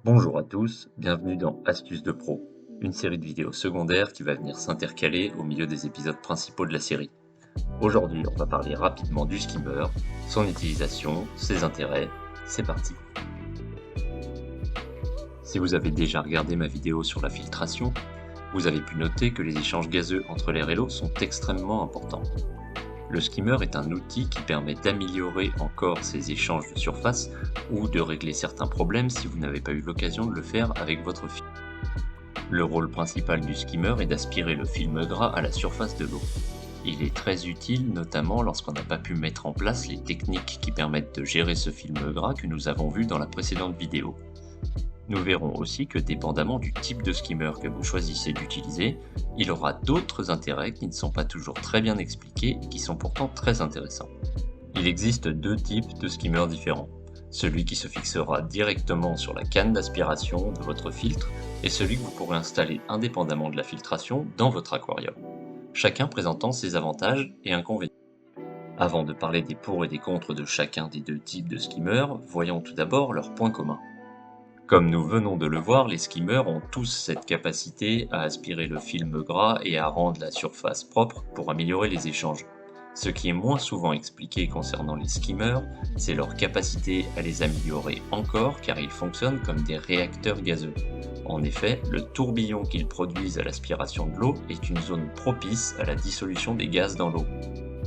Bonjour à tous, bienvenue dans Astuces de Pro, une série de vidéos secondaires qui va venir s'intercaler au milieu des épisodes principaux de la série. Aujourd'hui, on va parler rapidement du skimmer, son utilisation, ses intérêts. C'est parti. Si vous avez déjà regardé ma vidéo sur la filtration, vous avez pu noter que les échanges gazeux entre l'air et l'eau sont extrêmement importants. Le skimmer est un outil qui permet d'améliorer encore ces échanges de surface ou de régler certains problèmes si vous n'avez pas eu l'occasion de le faire avec votre film. Le rôle principal du skimmer est d'aspirer le film gras à la surface de l'eau. Il est très utile notamment lorsqu'on n'a pas pu mettre en place les techniques qui permettent de gérer ce film gras que nous avons vu dans la précédente vidéo. Nous verrons aussi que dépendamment du type de skimmer que vous choisissez d'utiliser, il aura d'autres intérêts qui ne sont pas toujours très bien expliqués et qui sont pourtant très intéressants. Il existe deux types de skimmers différents. Celui qui se fixera directement sur la canne d'aspiration de votre filtre et celui que vous pourrez installer indépendamment de la filtration dans votre aquarium, chacun présentant ses avantages et inconvénients. Avant de parler des pour et des contre de chacun des deux types de skimmers, voyons tout d'abord leurs points communs. Comme nous venons de le voir, les skimmers ont tous cette capacité à aspirer le film gras et à rendre la surface propre pour améliorer les échanges. Ce qui est moins souvent expliqué concernant les skimmers, c'est leur capacité à les améliorer encore car ils fonctionnent comme des réacteurs gazeux. En effet, le tourbillon qu'ils produisent à l'aspiration de l'eau est une zone propice à la dissolution des gaz dans l'eau.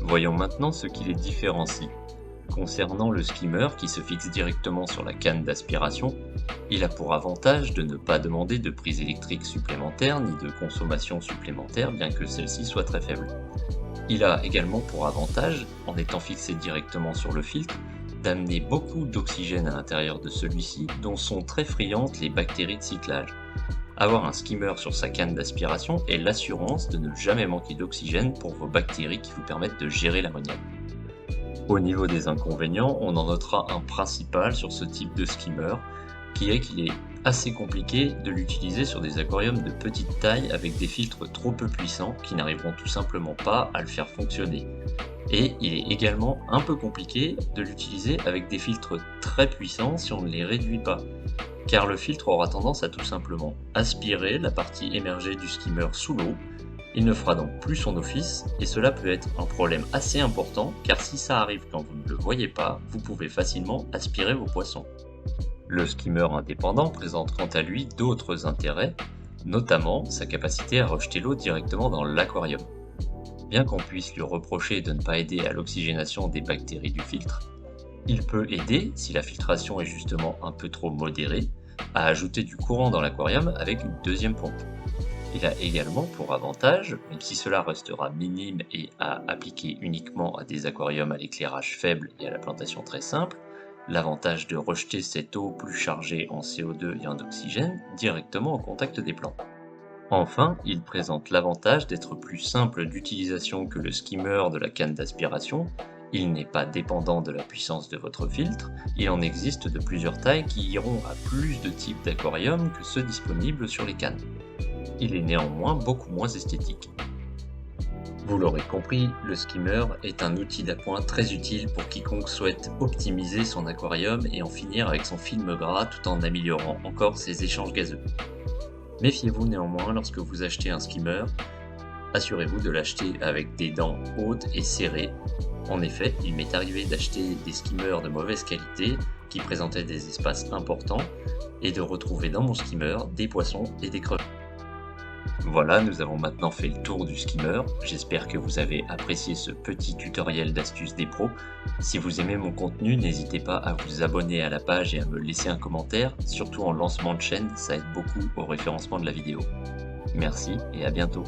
Voyons maintenant ce qui les différencie. Concernant le skimmer qui se fixe directement sur la canne d'aspiration, il a pour avantage de ne pas demander de prise électrique supplémentaire ni de consommation supplémentaire bien que celle-ci soit très faible. Il a également pour avantage, en étant fixé directement sur le filtre, d'amener beaucoup d'oxygène à l'intérieur de celui-ci dont sont très friandes les bactéries de cyclage. Avoir un skimmer sur sa canne d'aspiration est l'assurance de ne jamais manquer d'oxygène pour vos bactéries qui vous permettent de gérer l'ammoniac. Au niveau des inconvénients, on en notera un principal sur ce type de skimmer, qui est qu'il est assez compliqué de l'utiliser sur des aquariums de petite taille avec des filtres trop peu puissants qui n'arriveront tout simplement pas à le faire fonctionner. Et il est également un peu compliqué de l'utiliser avec des filtres très puissants si on ne les réduit pas, car le filtre aura tendance à tout simplement aspirer la partie émergée du skimmer sous l'eau. Il ne fera donc plus son office et cela peut être un problème assez important car si ça arrive quand vous ne le voyez pas, vous pouvez facilement aspirer vos poissons. Le skimmer indépendant présente quant à lui d'autres intérêts, notamment sa capacité à rejeter l'eau directement dans l'aquarium. Bien qu'on puisse lui reprocher de ne pas aider à l'oxygénation des bactéries du filtre, il peut aider, si la filtration est justement un peu trop modérée, à ajouter du courant dans l'aquarium avec une deuxième pompe. Il a également pour avantage, même si cela restera minime et à appliquer uniquement à des aquariums à l'éclairage faible et à la plantation très simple, l'avantage de rejeter cette eau plus chargée en CO2 et en oxygène directement au contact des plantes. Enfin, il présente l'avantage d'être plus simple d'utilisation que le skimmer de la canne d'aspiration. Il n'est pas dépendant de la puissance de votre filtre, il en existe de plusieurs tailles qui iront à plus de types d'aquariums que ceux disponibles sur les cannes. Il est néanmoins beaucoup moins esthétique. Vous l'aurez compris, le skimmer est un outil d'appoint très utile pour quiconque souhaite optimiser son aquarium et en finir avec son film gras tout en améliorant encore ses échanges gazeux. Méfiez-vous néanmoins lorsque vous achetez un skimmer, assurez-vous de l'acheter avec des dents hautes et serrées. En effet, il m'est arrivé d'acheter des skimmers de mauvaise qualité qui présentaient des espaces importants et de retrouver dans mon skimmer des poissons et des crevettes. Voilà, nous avons maintenant fait le tour du skimmer. J'espère que vous avez apprécié ce petit tutoriel d'astuces des pros. Si vous aimez mon contenu, n'hésitez pas à vous abonner à la page et à me laisser un commentaire, surtout en lancement de chaîne, ça aide beaucoup au référencement de la vidéo. Merci et à bientôt.